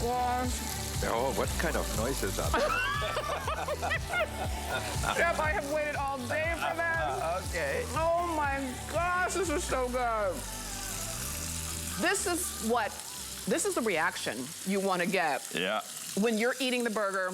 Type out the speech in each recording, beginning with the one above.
gosh. Oh, what kind of noises are that? Chef, I have waited all day for this. Okay. Oh my gosh, this is so good. This is the reaction you want to get. Yeah. When you're eating the burger,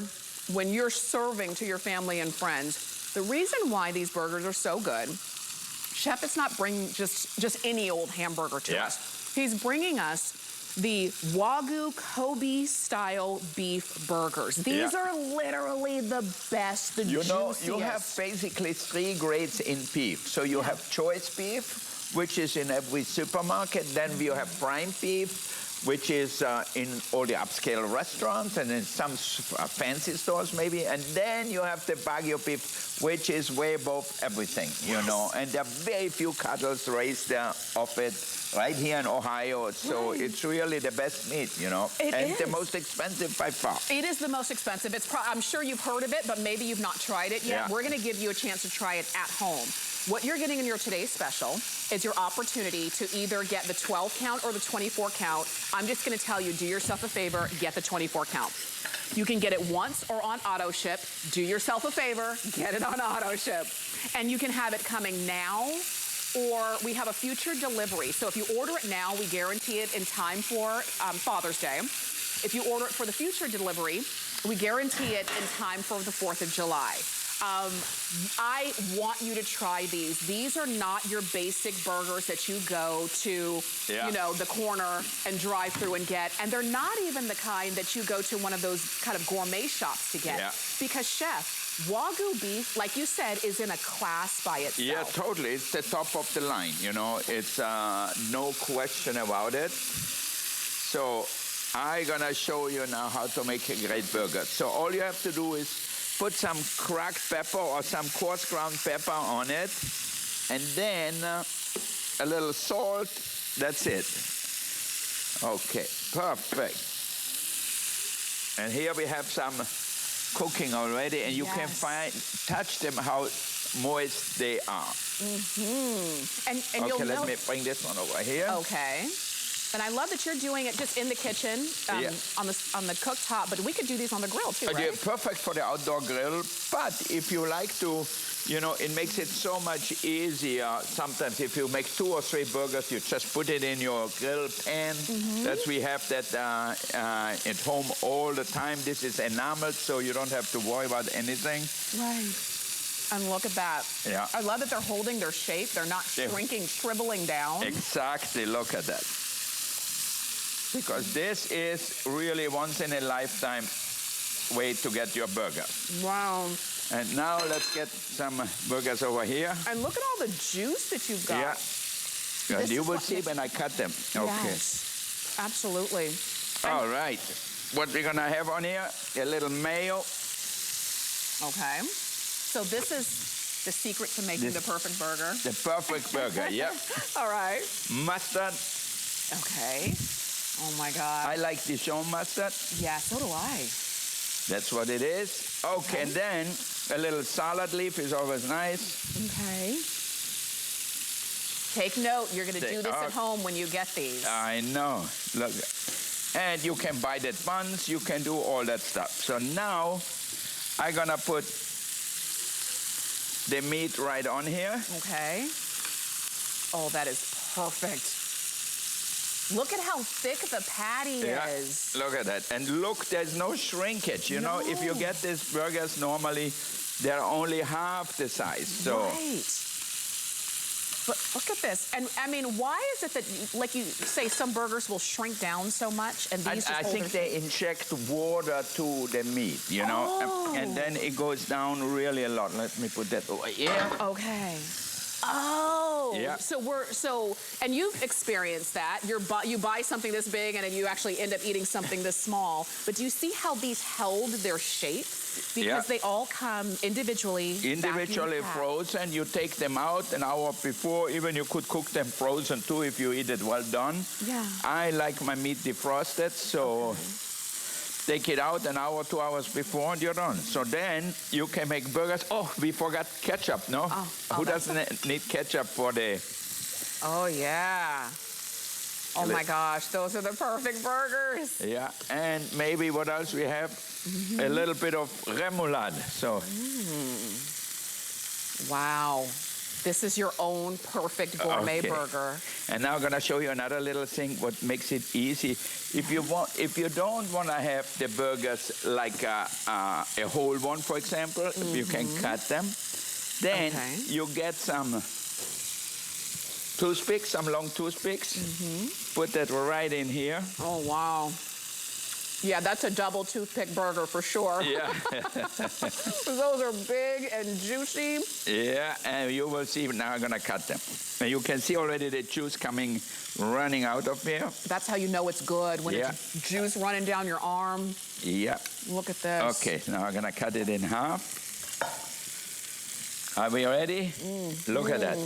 when you're serving to your family and friends. The reason why these burgers are so good, Chef is not bringing just any old hamburger to us. He's bringing us the Wagyu KobeStyle beef burgers. These are literally the best, the juiciest. You have basically 3 grades in beef. So you have choice beef, which is in every supermarket. Then you have prime beef, which is in all the upscale restaurants and in some fancy stores maybe. And then you have the Wagyu beef, which is way above everything, you know. And there are very few cattle raised of it right here in Ohio. So it's really the best meat, you know. And the most expensive by far. It is the most expensive. I'm sure you've heard of it, but maybe you've not tried it yet. We're gonna give you a chance to try it at home. What you're getting in your today's special is your opportunity to either get the 12 count or the 24 count. I'm just gonna tell you, do yourself a favor, get the 24 count. You can get it once or on auto ship. Do yourself a favor, get it on auto ship. And you can have it coming now, or we have a future delivery. So if you order it now, we guarantee it in time for Father's Day. If you order it for the future delivery, we guarantee it in time for the 4th of July. I want you to try these. These are not your basic burgers that you go to, you know, the corner and drive through and get. And they're not even the kind that you go to one of those kind of gourmet shops to get. Because, Chef, Wagyu beef, like you said, is in a class by itself. Yeah, totally. It's the top of the line, you know. It's no question about it. So I'm gonna show you now how to make a great burger. So all you have to do is put some cracked pepper or some coarse ground pepper on it, and then a little salt. That's it. Okay, perfect. And here we have some cooking already, and you can touch them how moist they are. And okay, let me bring this one over here. Okay. And I love that you're doing it just in the kitchen, on the cooktop, but we could do these on the grill too, right? Yeah, perfect for the outdoor grill, but if you like to, you know, it makes it so much easier. Sometimes if you make 2 or 3 burgers, you just put it in your grill pan. We have that at home all the time. This is enameled, so you don't have to worry about anything. Right. And look at that. Yeah. I love that they're holding their shape. They're not shrinking, shriveling down. Exactly, look at that. Because this is really once in a lifetime way to get your burger. Wow. And now let's get some burgers over here. And look at all the juice that you've got. Yeah. And you will see when I cut them. Okay. Yes, absolutely. All right. What we're gonna have on here, a little mayo. Okay. So this is the secret to making the perfect burger. The perfect burger, yeah. All right. Mustard. Okay. Oh my God. I like Dijon mustard. Yeah, so do I. That's what it is. Okay, and then a little salad leaf is always nice. Okay. Take note, you're gonna do this at home when you get these. I know, look. And you can buy that buns, you can do all that stuff. So now, I'm gonna put the meat right on here. Okay. Oh, that is perfect. Look at how thick the patty is. Look at that. And look, there's no shrinkage. You know, if you get these burgers normally, they're only half the size. So. Right. But look at this. And I mean, why is it that, like you say, some burgers will shrink down so much and these I think they inject water to the meat, you know, and then it goes down really a lot. Let me put that over here. Okay. Oh, yeah. So and you've experienced that. You buy something this big and then you actually end up eating something this small. But do you see how these held their shape? Because they all come individually frozen. You take them out an hour before. Even you could cook them frozen too if you eat it well done. Yeah. I like my meat defrosted, so take it out an hour, 2 hours before, and you're done. So then you can make burgers. Oh, we forgot ketchup, no? Who doesn't need ketchup for the... Oh, yeah. Oh my gosh, those are the perfect burgers. Yeah, and maybe what else we have? A little bit of remoulade. So. Wow. This is your own perfect gourmet burger. And now I'm gonna show you another little thing what makes it easy. If you don't want to have the burgers like a whole one, for example, you can cut them. Then you get some toothpicks, some long toothpicks. Put that right in here. Oh wow. Yeah, that's a double toothpick burger for sure. Yeah. Those are big and juicy. Yeah, and you will see now I'm gonna cut them. And you can see already the juice running out of here. That's how you know it's good, when it's juice running down your arm. Yeah. Look at this. Okay, now I'm gonna cut it in half. Are we ready? Look at that.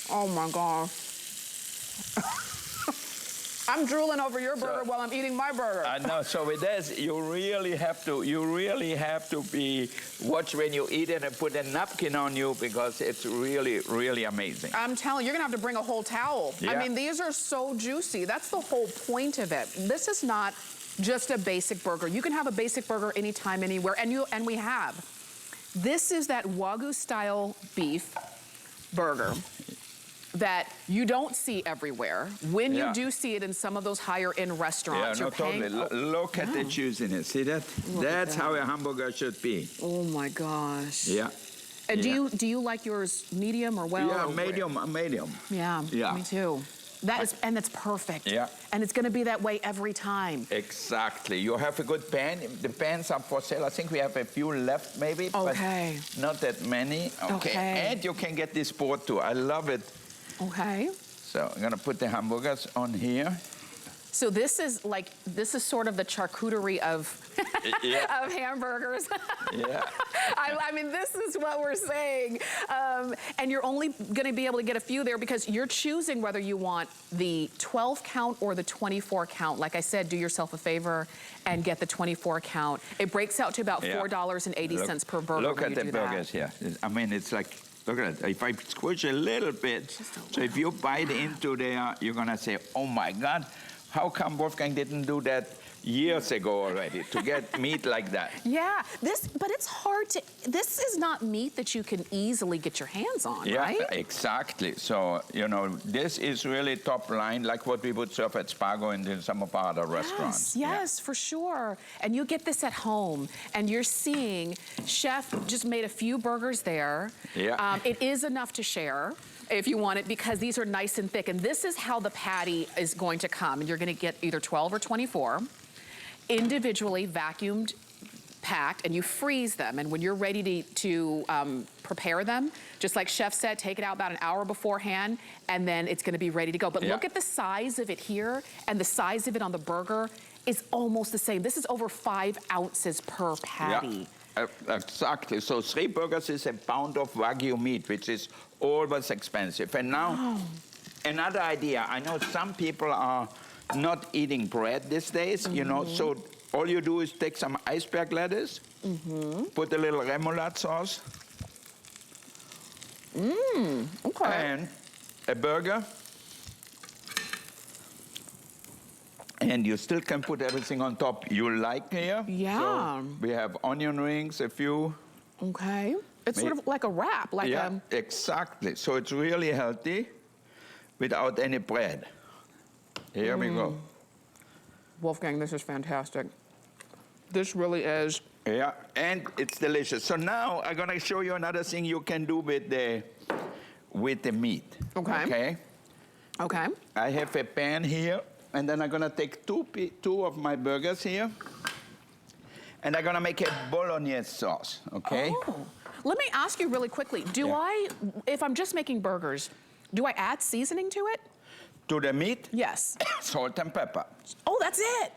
Oh my gosh. I'm drooling over your burger while I'm eating my burger. I know. So with this, you really have to be watch when you eat it and put a napkin on you because it's really, really amazing. I'm telling you, you're gonna have to bring a whole towel. Yeah. I mean, these are so juicy. That's the whole point of it. This is not just a basic burger. You can have a basic burger anytime, anywhere, and we have. This is that Wagyu style beef burger that you don't see everywhere. When you do see it in some of those higher end restaurants, you're paying. Totally. Look at the juice in it. See that? That's how a hamburger should be. Oh my gosh. Yeah. And do you like yours medium or well? Yeah, medium. Yeah, me too. And it's perfect. Yeah. And it's gonna be that way every time. Exactly. You have a good pan. The pans are for sale. I think we have a few left maybe, but not that many. Okay. And you can get this board too. I love it. Okay. So I'm gonna put the hamburgers on here. So this is sort of the charcuterie of of hamburgers. Yeah. I mean, this is what we're saying. And you're only gonna be able to get a few there because you're choosing whether you want the 12 count or the 24 count. Like I said, do yourself a favor and get the 24 count. It breaks out to about $4.80 per burger. Look at the burgers here. I mean, it's like, look at it. If I squish a little bit, so if you bite into there, you're gonna say, oh my God, how come Wolfgang didn't do that years ago already to get meat like that? Yeah, but it's hard to, this is not meat that you can easily get your hands on, right? Yeah, exactly. So, you know, this is really top line, like what we would serve at Spago and in some of our other restaurants. Yes, for sure. And you get this at home, and you're seeing Chef just made a few burgers there. Yeah. It is enough to share if you want it, because these are nice and thick. And this is how the patty is going to come. And you're gonna get either 12 or 24, individually vacuumed, packed, and you freeze them. And when you're ready to prepare them, just like Chef said, take it out about an hour beforehand, and then it's gonna be ready to go. But look at the size of it here, and the size of it on the burger is almost the same. This is over 5 ounces per patty. Yeah, exactly. So 3 burgers is a pound of Wagyu meat, which is always expensive. And now, another idea. I know some people are not eating bread these days, you know, so all you do is take some iceberg lettuce, put a little remoulade sauce, and a burger, and you still can put everything on top you like here. Yeah. So we have onion rings, a few. Okay. It's sort of like a wrap, like exactly. So it's really healthy without any bread. Here we go. Wolfgang, this is fantastic. This really is. Yeah, and it's delicious. So now I'm gonna show you another thing you can do with the meat. Okay. Okay. I have a pan here, and then I'm gonna take two of my burgers here, and I'm gonna make a bolognese sauce. Okay. Oh. Let me ask you really quickly. If I'm just making burgers, do I add seasoning to it? To the meat? Yes. Salt and pepper. Oh, that's it.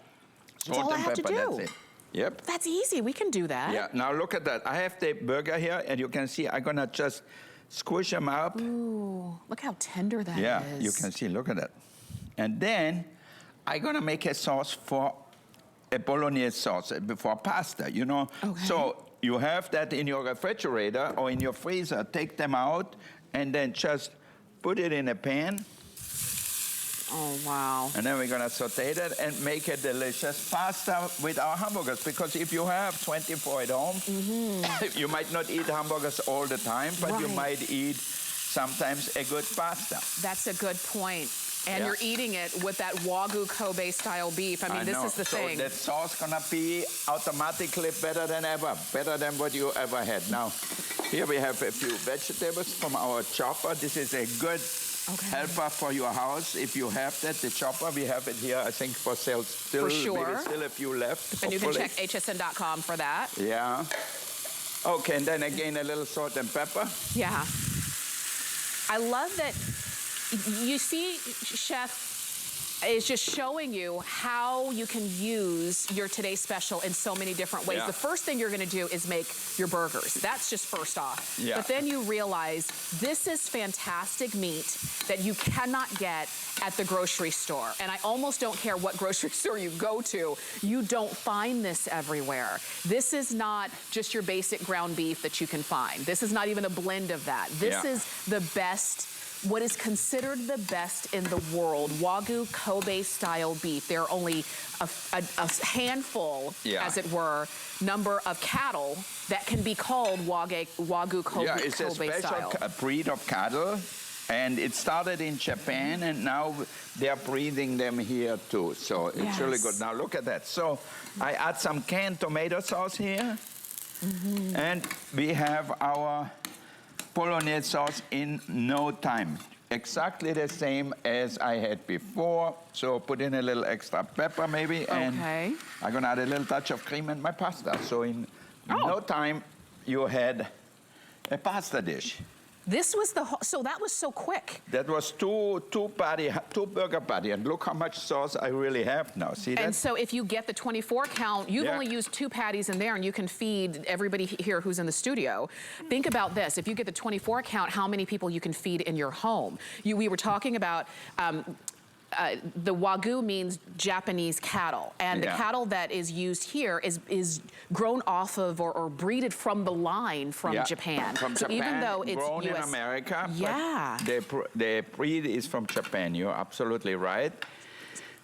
That's all I have to do. That's it. Yep. That's easy. We can do that. Yeah. Now look at that. I have the burger here, and you can see I'm gonna just squish them up. Ooh, look how tender that is. Yeah, you can see. Look at that. And then I'm gonna make a sauce for a bolognese sauce for pasta. You know. Okay. So you have that in your refrigerator or in your freezer. Take them out, and then just put it in a pan. Oh, wow. And then we're gonna saute that and make a delicious pasta with our hamburgers. Because if you have 24 at home, you might not eat hamburgers all the time, but you might eat sometimes a good pasta. That's a good point. And you're eating it with that Wagyu Kobe-style beef. I mean, this is the thing. So that sauce gonna be automatically better than ever, better than what you ever had. Now, here we have a few vegetables from our chopper. This is a good helper for your house. If you have that, the chopper, we have it here, I think, for sale still. For sure. Maybe still a few left. And you can check hsn.com for that. Yeah. Okay, and then again, a little salt and pepper. Yeah. I love that. You see, Chef is just showing you how you can use your Today Special in so many different ways. The first thing you're gonna do is make your burgers. That's just first off. But then you realize this is fantastic meat that you cannot get at the grocery store. And I almost don't care what grocery store you go to, you don't find this everywhere. This is not just your basic ground beef that you can find. This is not even a blend of that. This is the best, what is considered the best in the world, Wagyu Kobe-style beef. There are only a handful, as it were, number of cattle that can be called Wagyu Kobe-style. Yeah, it's a special breed of cattle, and it started in Japan, and now they're breeding them here too. So it's really good. Now look at that. So I add some canned tomato sauce here, and we have our Bolognese sauce in no time. Exactly the same as I had before. So put in a little extra pepper maybe. And I'm gonna add a little touch of cream in my pasta. So in no time, you had a pasta dish. This was the, so that was so quick. That was two burger patty, and look how much sauce I really have now. See that? And so if you get the 24 count, you've only used 2 patties in there, and you can feed everybody here who's in the studio. Think about this. If you get the 24 count, how many people you can feed in your home? We were talking about the Wagyu means Japanese cattle, and the cattle that is used here is grown off of or breeded from the line from Japan. From so Japan, even though it's grown in America, but the breed is from Japan. You're absolutely right.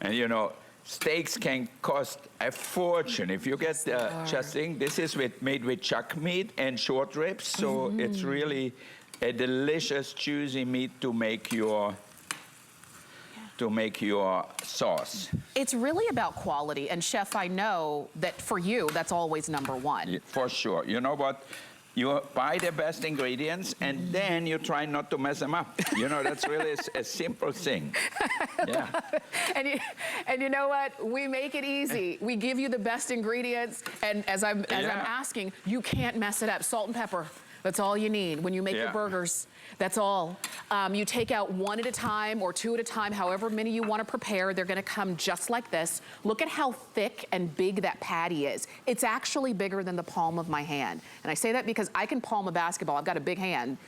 And you know, steaks can cost a fortune. If you get just think, this is made with chuck meat and short ribs, so it's really a delicious, juicy meat to make your sauce. It's really about quality, and Chef, I know that for you, that's always #1. Yeah, for sure. You know what? You buy the best ingredients, and then you try not to mess them up. You know, that's really a simple thing. Yeah. And you know what? We make it easy. We give you the best ingredients, and as I'm asking, you can't mess it up. Salt and pepper. That's all you need when you make your burgers. That's all. You take out 1 at a time or 2 at a time, however many you want to prepare. They're going to come just like this. Look at how thick and big that patty is. It's actually bigger than the palm of my hand. And I say that because I can palm a basketball. I've got a big hand.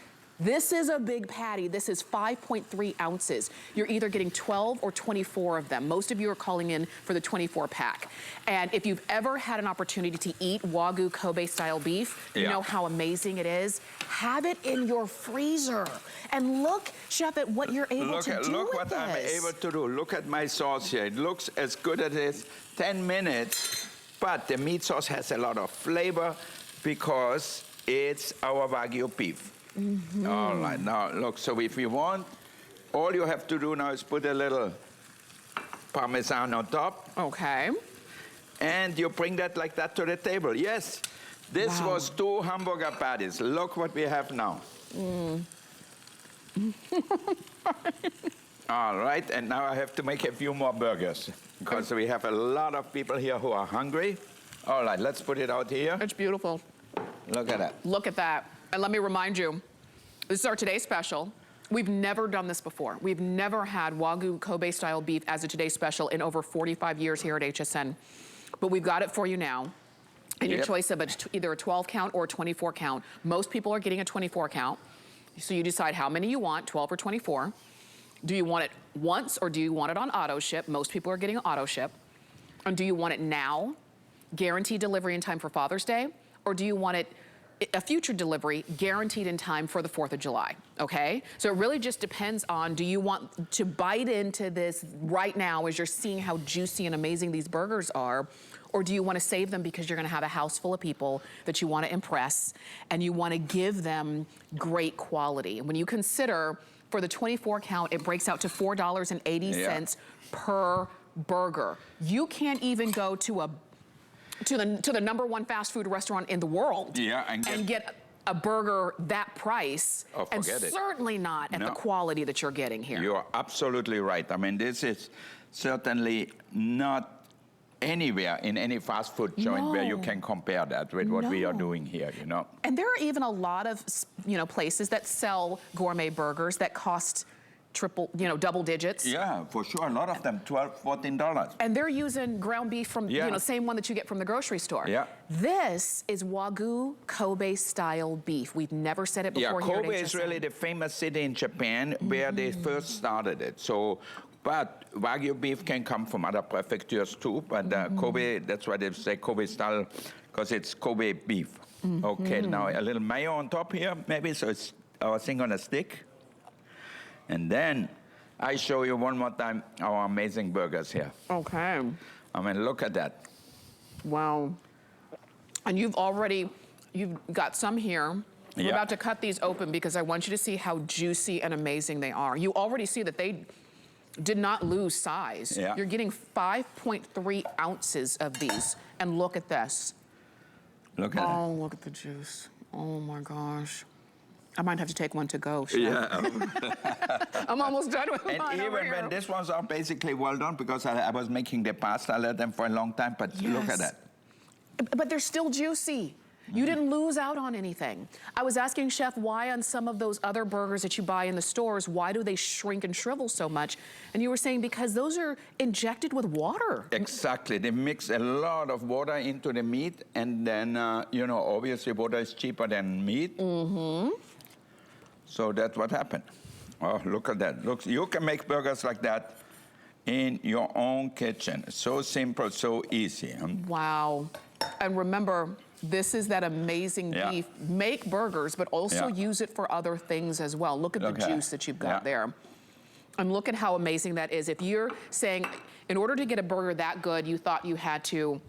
This is a big patty. This is 5.3 ounces. You're either getting 12 or 24 of them. Most of you are calling in for the 24 pack. And if you've ever had an opportunity to eat Wagyu Kobe-style beef, you know how amazing it is. Have it in your freezer. And look, Chef, at what you're able to do Look with what I'm able to do. Look at my sauce here. It looks as good as it is. 10 minutes, but the meat sauce has a lot of flavor because it's our Wagyu beef. All right, now look, so if you want, all you have to do now is put a little Parmesan on top. Okay. And you bring that like that to the table. Yes, this was 2 hamburger patties. Look what we have now. All right, and now I have to make a few more burgers because we have a lot of people here who are hungry. All right, let's put it out here. It's beautiful. Look at that. Look at that. And let me remind you, this is our Today Special. We've never done this before. We've never had Wagyu Kobe-style beef as a Today Special in over 45 years here at HSN. But we've got it for you now. And your choice of either a 12 count or a 24 count. Most people are getting a 24 count. So you decide how many you want, 12 or 24. Do you want it once or do you want it on auto ship? Most people are getting auto ship. And do you want it now, guaranteed delivery in time for Father's Day? Or do you want it a future delivery guaranteed in time for the 4th of July, okay? So it really just depends on, do you want to bite into this right now as you're seeing how juicy and amazing these burgers are, or do you want to save them because you're going to have a house full of people that you want to impress and you want to give them great quality? And when you consider, for the 24 count, it breaks out to $4.80 per burger. You can't even go to the number one fast food restaurant in the world and get a burger that price, and certainly not at the quality that you're getting here. You're absolutely right. I mean, this is certainly not anywhere in any fast food joint where you can compare that with what we are doing here, you know. And there are even a lot of, places that sell gourmet burgers that cost double digits. Yeah, for sure. A lot of them, $12, $14. And they're using ground beef from, same one that you get from the grocery store. Yeah. This is Wagyu Kobe-style beef. We've never said it before here at Kobe is really the famous city in Japan where they first started it. So, but Wagyu beef can come from other prefectures too, but Kobe, that's why they say Kobe-style, because it's Kobe beef. Okay, now a little mayo on top here, maybe, so it's our thing on a stick. And then I show you one more time our amazing burgers here. Okay. I mean, look at that. Wow. And you've got some here. We're about to cut these open because I want you to see how juicy and amazing they are. You already see that they did not lose size. Yeah. You're getting 5.3 ounces of these. And look at this. Look at it. Oh, look at the juice. Oh my gosh. I might have to take one to go, Chef. Yeah. I'm almost done with mine. And even when these ones are basically well done, because I was making the pasta, I let them for a long time, but look at that. But they're still juicy. You didn't lose out on anything. I was asking Chef why on some of those other burgers that you buy in the stores, why do they shrink and shrivel so much? And you were saying because those are injected with water. Exactly. They mix a lot of water into the meat, and then, obviously water is cheaper than meat. So that's what happened. Oh, look at that. Look, you can make burgers like that in your own kitchen. So simple, so easy. Wow. And remember, this is that amazing beef. Make burgers, but also use it for other things as well. Look at the juice that you've got there. And look at how amazing that is. If you're saying, in order to get a burger that good, you thought you had to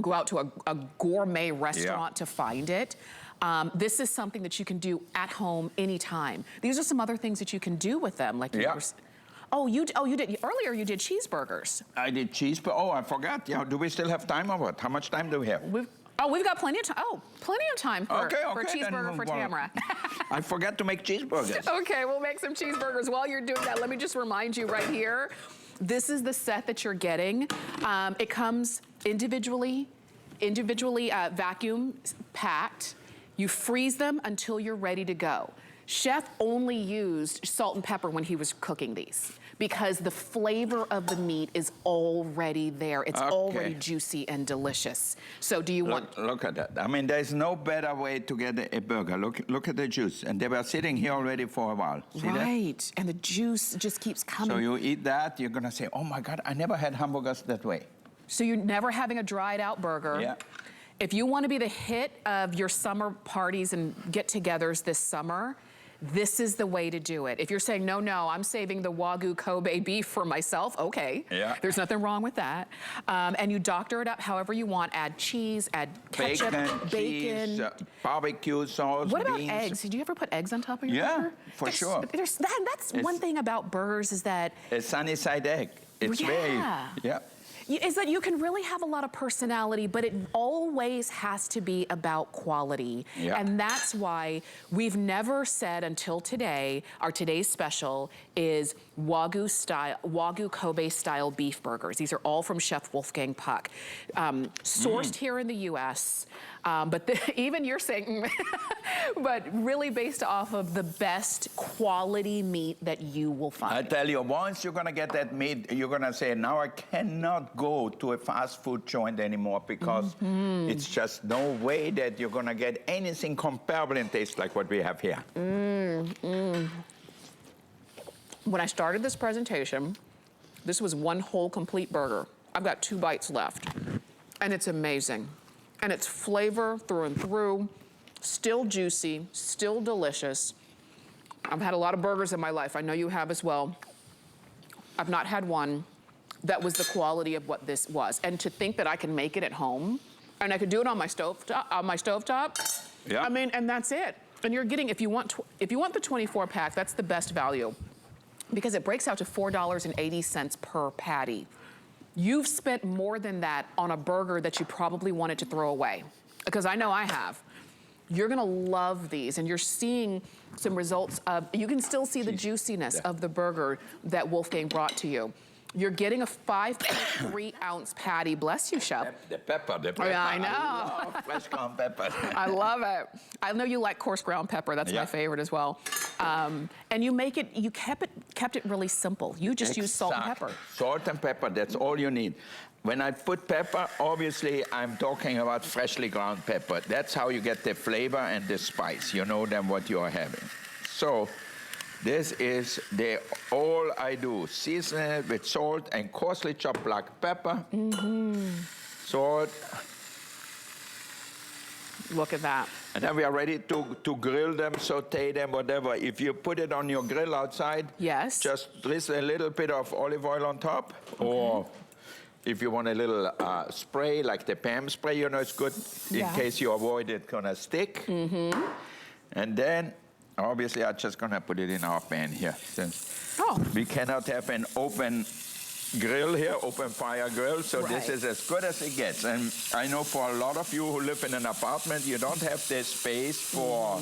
go out to a gourmet restaurant to find it, this is something that you can do at home anytime. These are some other things that you can do with them. Like you were, you did, earlier you did cheeseburgers. I did cheeseburgers. Oh, I forgot. Yeah, do we still have time or what? How much time do we have? We've got plenty of time. Oh, plenty of time for cheeseburger for Tamara. I forgot to make cheeseburgers. Okay, we'll make some cheeseburgers. While you're doing that, let me just remind you right here, this is the set that you're getting. It comes individually vacuum packed. You freeze them until you're ready to go. Chef only used salt and pepper when he was cooking these because the flavor of the meat is already there. It's already juicy and delicious. So do you want... Look at that. I mean, there's no better way to get a burger. Look at the juice. And they were sitting here already for a while. See that? Right. And the juice just keeps coming. So you eat that, you're going to say, oh my God, I never had hamburgers that way. So you're never having a dried out burger. Yeah. If you want to be the hit of your summer parties and get-togethers this summer, this is the way to do it. If you're saying, no, I'm saving the Wagyu Kobe beef for myself, okay. Yeah. There's nothing wrong with that. And you doctor it up however you want. Add cheese, add ketchup, bacon. Cheese, barbecue sauce, What about eggs? Did you ever put eggs on top of your burger? Yeah, for sure. That's one thing about burgers is that... A sunny side egg. It's very... Is that you can really have a lot of personality, but it always has to be about quality. And that's why we've never said until today, our today's special is Wagyu Kobe style beef burgers. These are all from Chef Wolfgang Puck. Sourced here in the US, but even you're saying, but really based off of the best quality meat that you will find. I tell you, once you're gonna get that meat, you're gonna say, now I cannot go to a fast food joint anymore because it's just no way that you're gonna get anything comparable in taste like what we have here. When I started this presentation, this was one whole complete burger. I've got 2 bites left, and it's amazing. And it's flavor through and through. still juicy, still delicious. I've had a lot of burgers in my life. I know you have as well. I've not had one that was the quality of what this was. And to think that I can make it at home, and I could do it on my stovetop, Yeah. I mean, and that's it. And you're getting, if you want the 24 pack, that's the best value, because it breaks out to $4.80 per patty. You've spent more than that on a burger that you probably wanted to throw away, because I know I have. You're gonna love these, and you're seeing some results of, you can still see the juiciness of the burger that Wolfgang brought to you. You're getting a 5.3 ounce patty. Bless you, Chef. The pepper. Oh, yeah, I know. I love fresh ground pepper. I love it. I know you like coarse ground pepper. That's my favorite as well. And you make it, you kept it really simple. You just use salt and pepper. Salt and pepper, that's all you need. When I put pepper, obviously I'm talking about freshly ground pepper. That's how you get the flavor and the spice. You know then what you are having. So this is all I do. Season it with salt and coarsely chopped black pepper. Salt. Look at that. And then we are ready to grill them, saute them, whatever. If you put it on your grill outside, just drizzle a little bit of olive oil on top, or if you want a little spray, like the Pam spray, you know, it's good in case you avoid it gonna stick. And then, obviously, I'm just gonna put it in our pan here. Since we cannot have an open grill here, open fire grill, so this is as good as it gets. And I know for a lot of you who live in an apartment, you don't have the space for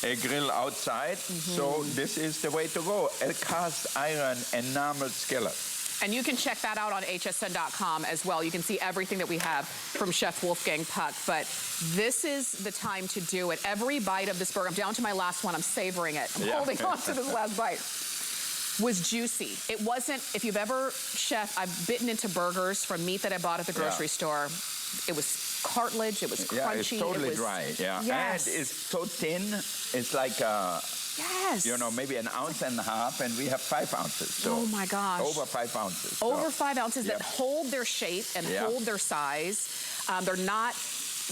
a grill outside, so this is the way to go. A cast iron enamel skillet. And you can check that out on hsn.com as well. You can see everything that we have from Chef Wolfgang Puck. But this is the time to do it. Every bite of this burger, I'm down to my last one. I'm savoring it. I'm holding on to this last bite. Was juicy. It wasn't, if you've ever, Chef, I've bitten into burgers from meat that I bought at the grocery store. It was cartilage, it was crunchy. Yeah, it's totally it was, dry, And it's so thin, it's like you know, maybe an ounce and a half, and we have 5 ounces. So oh my gosh. Over 5 ounces. Over 5 ounces that hold their shape and hold their size. They're not,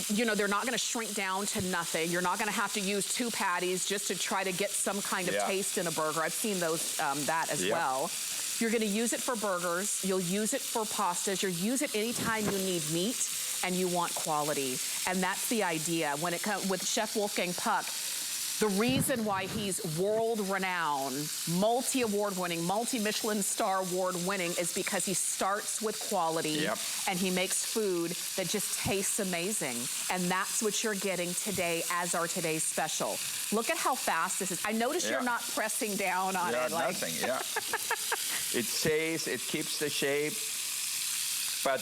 you know, they're not gonna shrink down to nothing. You're not gonna have to use 2 patties just to try to get some kind of taste in a burger. I've seen those, that as well. You're gonna use it for burgers. You'll use it for pastas. You'll use it anytime you need meat and you want quality. And that's the idea. When it comes with Chef Wolfgang Puck, the reason why he's world-renowned, multi-award winning, multi-Michelin star award winning is because he starts with quality and he makes food that just tastes amazing. And that's what you're getting today as our today's special. Look at how fast this is. I notice you're not pressing down on it. Like nothing, It stays, it keeps the shape, but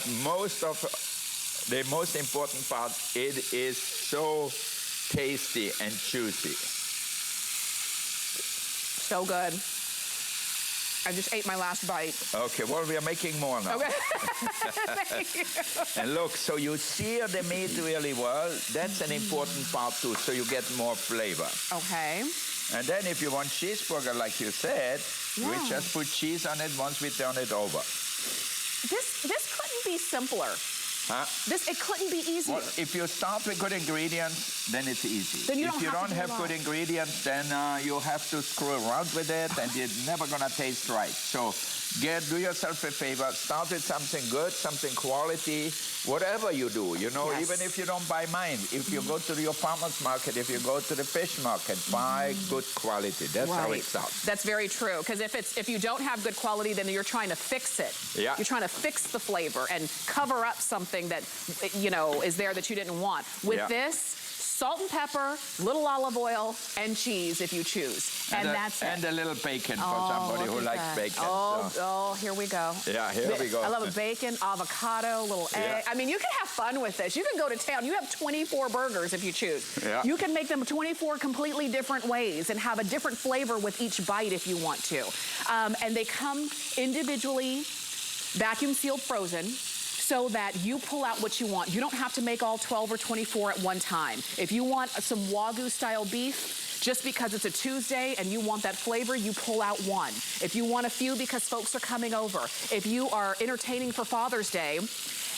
the most important part, it is so tasty and juicy. So good. I just ate my last bite. Okay, well, we are making more now. Okay. Thank you. And look, so you sear the meat really well. That's an important part too, so you get more flavor. Okay. And then if you want cheeseburger, like you said, we just put cheese on it once we turn it over. This couldn't be simpler. It couldn't be easier. Well, if you start with good ingredients, then it's easy. Then if you don't have good ingredients, then you have to screw around with it, and it's never gonna taste right. So do yourself a favor. Start with something good, something quality, whatever you do. You know, even if you don't buy mine, if you go to your farmer's market, if you go to the fish market, buy good quality. That's how it starts. That's very true. Because if you don't have good quality, then you're trying to fix it. You're trying to fix the flavor and cover up something that, you know, is there that you didn't want. With this, salt and pepper, little olive oil, and cheese if you choose. And that's it. And a little bacon for somebody who likes bacon. Oh, here we go. Yeah, here we go. I love a bacon, avocado, little egg. I mean, you can have fun with this. You can go to town. You have 24 burgers if you choose. You can make them 24 completely different ways and have a different flavor with each bite if you want to. And they come individually, vacuum sealed, frozen, so that you pull out what you want. You don't have to make all 12 or 24 at one time. If you want some Wagyu style beef, just because it's a Tuesday and you want that flavor, you pull out one. If you want a few because folks are coming over, if you are entertaining for Father's Day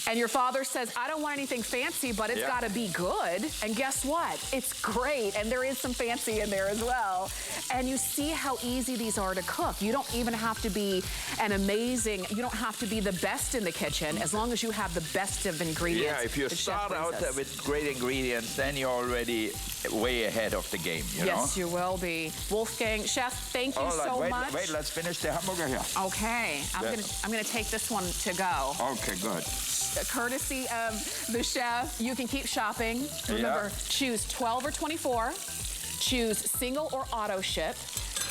And your father says, I don't want anything fancy, but it's gotta be good. And guess what? It's great, and there is some fancy in there as well. And you see how easy these are to cook. You don't even have to be you don't have to be the best in the kitchen, as long as you have the best of ingredients. Yeah, if you start out with great ingredients, then you're already way ahead of the game, you know? Yes, you will be. Wolfgang, Chef, thank you so much. Wait, let's finish the hamburger here. Okay, I'm gonna take this one to go. Okay, good. Courtesy of the chef, you can keep shopping. Remember, choose 12 or 24, choose single or auto ship,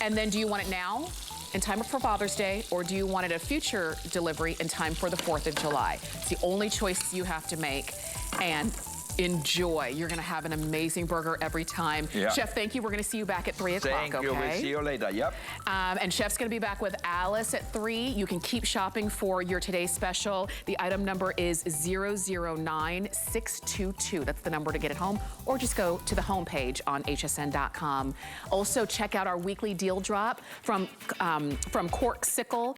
and then do you want it now, in time for Father's Day, or do you want it a future delivery in time for the 4th of July? It's the only choice you have to make, and enjoy. You're gonna have an amazing burger every time. Chef, thank you. We're gonna see you back at 3 o'clock, Thank you. We'll see you later. Yep. And Chef's gonna be back with Alice at 3. You can keep shopping for your today's special. The item number is 009622. That's the number to get it home, or just go to the homepage on hsn.com. Also, check out our weekly deal drop from Cork Sickle.